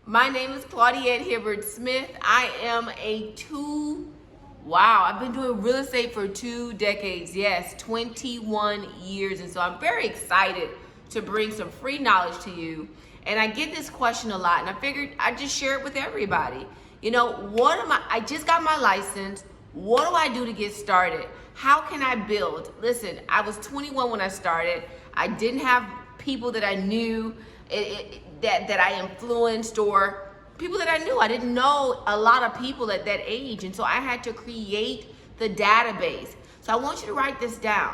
My name is Claudette Hibbert-Smith. I am I've been doing real estate for 2 decades. Yes, 21 years. And so I'm very excited to bring some free knowledge to you. And I get this question a lot, and I figured I'd just share it with everybody. I just got my license. What do I do to get started? How can I build? Listen, I was 21 when I started. I didn't have people that I knew that I influenced, or people that I knew. I didn't know a lot of people at that age, and so I had to create the database. So I want you to write this down.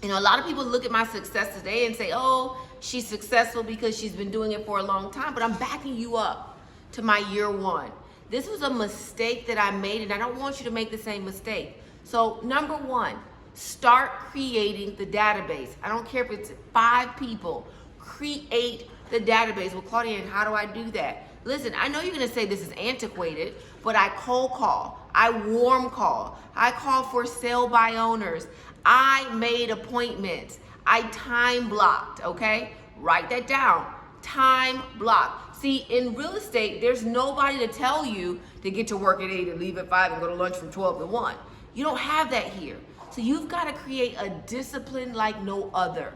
A lot of people look at my success today and say, oh, she's successful because she's been doing it for a long time, but I'm backing you up to my year one. This was a mistake that I made, and I don't want you to make the same mistake. So number one, start creating the database. I don't care if it's 5 people. Create the database. Well, Claudia, how do I do that? Listen, I know you're going to say this is antiquated, but I cold call, I warm call, I call for sale by owners, I made appointments, I time blocked, okay? Write that down. Time block. See, in real estate, there's nobody to tell you to get to work at 8 and leave at 5 and go to lunch from 12 to 1. You don't have that here. So you've got to create a discipline like no other.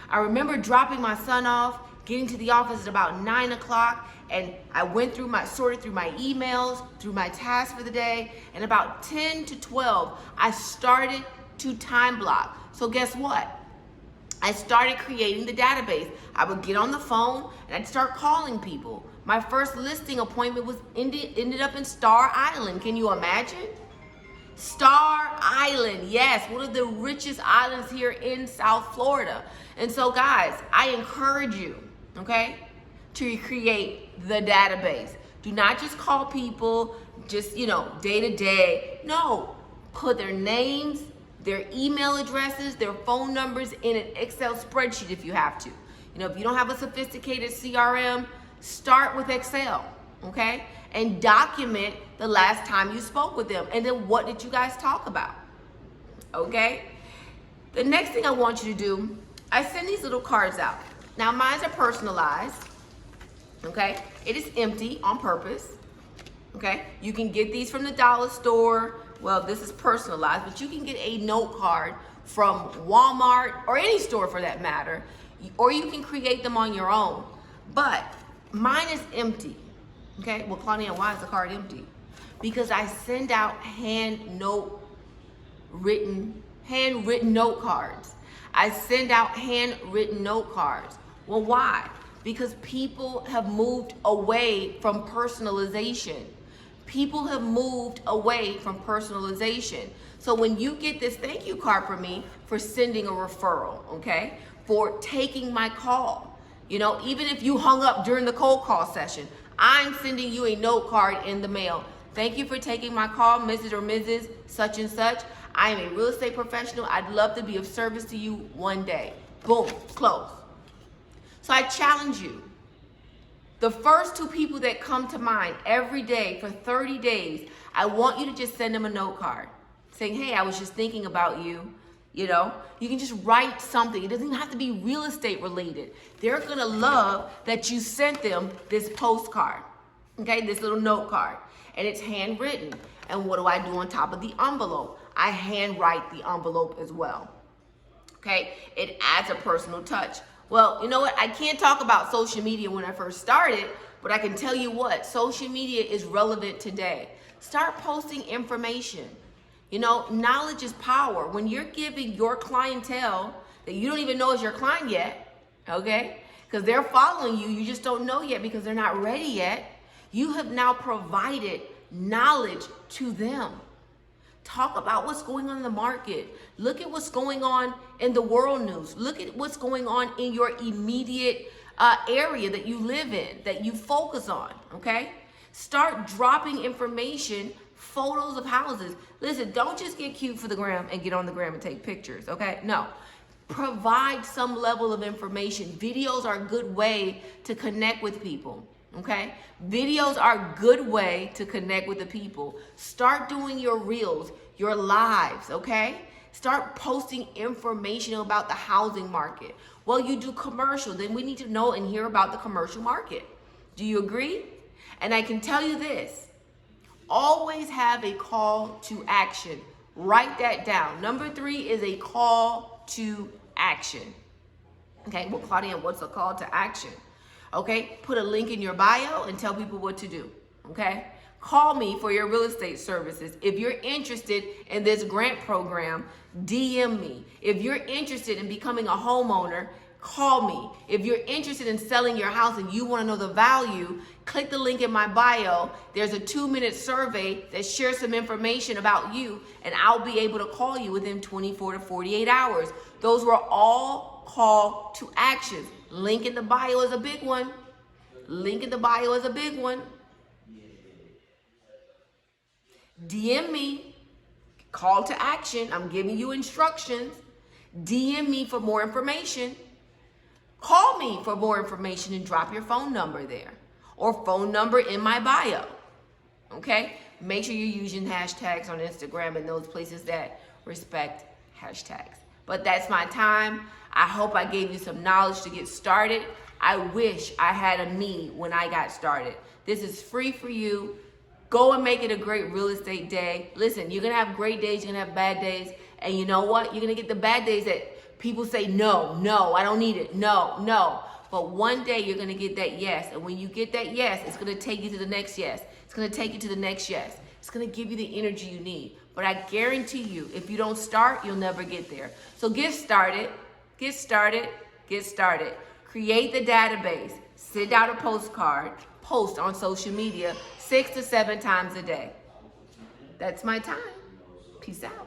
I remember dropping my son off, getting to the office at about 9 o'clock, and I sorted through my emails, through my tasks for the day, and about 10 to 12, I started to time block. So guess what? I started creating the database. I would get on the phone and I'd start calling people. My first listing appointment ended up in Star Island. Can you imagine? Star Island, yes, one of the richest islands here in South Florida. And so guys, I encourage you, okay, to create the database. Do not just call people just, day to day. No, put their names, their email addresses, their phone numbers in an Excel spreadsheet if you have to. If you don't have a sophisticated CRM, start with Excel, okay? And document the last time you spoke with them. And then what did you guys talk about, okay? The next thing I want you to do, I send these little cards out. Now mine are personalized, okay? It is empty on purpose, okay? You can get these from the dollar store. Well, this is personalized, but you can get a note card from Walmart or any store for that matter, or you can create them on your own. But mine is empty, okay? Well, Claudia, why is the card empty? Because I send out handwritten note cards. I send out handwritten note cards. Well, why? Because people have moved away from personalization. People have moved away from personalization. So when you get this thank you card from me for sending a referral, okay, for taking my call, even if you hung up during the cold call session, I'm sending you a note card in the mail. Thank you for taking my call, Mrs. or Mrs. such and such. I am a real estate professional. I'd love to be of service to you one day. Boom, close. So I challenge you. The first 2 people that come to mind every day for 30 days, I want you to just send them a note card saying, hey, I was just thinking about you. You can just write something. It doesn't even have to be real estate related. They're going to love that you sent them this postcard, okay, this little note card, and it's handwritten. And what do I do on top of the envelope? I handwrite the envelope as well, okay? It adds a personal touch. Well, you know what? I can't talk about social media when I first started, but I can tell you what, social media is relevant today. Start posting information. Knowledge is power. When you're giving your clientele that you don't even know is your client yet, okay? Because they're following you, you just don't know yet because they're not ready yet. You have now provided knowledge to them. Talk about what's going on in the market. Look at what's going on in the world news. Look at what's going on in your immediate area that you live in, that you focus on, okay? Start dropping information, photos of houses. Listen, don't just get cute for the gram and get on the gram and take pictures, okay? No. Provide some level of information. Videos are a good way to connect with people. Okay? Videos are a good way to connect with the people. Start doing your reels, your lives, okay? Start posting information about the housing market. Well, you do commercial, then we need to know and hear about the commercial market. Do you agree? And I can tell you this, always have a call to action. Write that down. Number 3 is a call to action. Okay, well, Claudia, what's a call to action? Okay, put a link in your bio and tell people what to do. Okay, call me for your real estate services. If you're interested in this grant program, DM me. If you're interested in becoming a homeowner, call me. If you're interested in selling your house and you want to know the value, click the link in my bio. There's a 2-minute survey that shares some information about you, and I'll be able to call you within 24 to 48 hours. Those were all call to actions. Link in the bio is a big one. Link in the bio is a big one. DM me, call to action. I'm giving you instructions. DM me for more information. Call me for more information and drop your phone number there, or phone number in my bio. Okay? Make sure you're using hashtags on Instagram and those places that respect hashtags. But that's my time. I hope I gave you some knowledge to get started. I wish I had a me when I got started. This is free for you. Go and make it a great real estate day. Listen, you're going to have great days, you're going to have bad days. And you know what? You're going to get the bad days that people say, no, I don't need it. No. But one day you're going to get that yes. And when you get that yes, it's going to take you to the next yes. It's going to take you to the next yes. It's going to give you the energy you need. But I guarantee you, if you don't start, you'll never get there. So get started. Get started. Create the database. Send out a postcard. Post on social media 6 to 7 times a day. That's my time. Peace out.